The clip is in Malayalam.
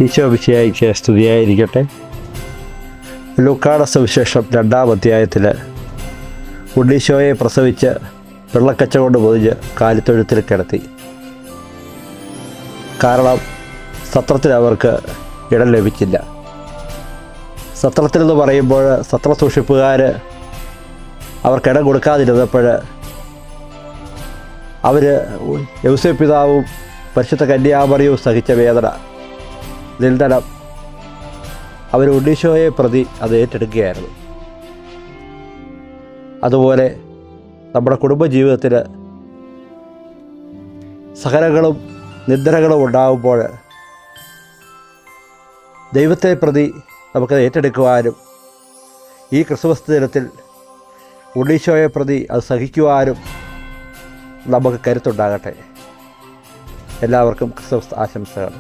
ഈശോ മിശിഹായ്ക്ക് സ്തുതിയായിരിക്കട്ടെ. ലൂക്കായുടെ സുവിശേഷം 2-ാം അധ്യായത്തിൽ ഉണ്ണീശോയെ പ്രസവിച്ച് വെള്ളക്കച്ച കൊണ്ട് പൊതിഞ്ഞ് കാലിത്തൊഴുത്തിൽ കിടത്തി. കാരണം സത്രത്തിൽ അവർക്ക് ഇടം ലഭിച്ചില്ല. സത്രത്തിൽ എന്ന് പറയുമ്പോൾ സത്ര സൂക്ഷിപ്പുകാർ അവർക്ക് ഇടം കൊടുക്കാതിരുന്നപ്പോൾ അവർ യൗസേപ്പ് പിതാവും പരിശുദ്ധ കന്യാമറിയവും സഹിച്ച വേദന നിരന്തരം അവർ ഉണ്ണീശോയെ പ്രതി അത് ഏറ്റെടുക്കുകയായിരുന്നു. അതുപോലെ നമ്മുടെ കുടുംബജീവിതത്തിൽ സഹനങ്ങളും നിന്ദനങ്ങളും ഉണ്ടാകുമ്പോൾ ദൈവത്തെ പ്രതി നമുക്കത് ഏറ്റെടുക്കുവാനും ഈ ക്രിസ്മസ് ദിനത്തിൽ ഉണ്ണീശോയെ പ്രതി അത് സഹിക്കുവാനും നമുക്ക് കരുത്തുണ്ടാകട്ടെ. എല്ലാവർക്കും ക്രിസ്മസ് ആശംസകൾ.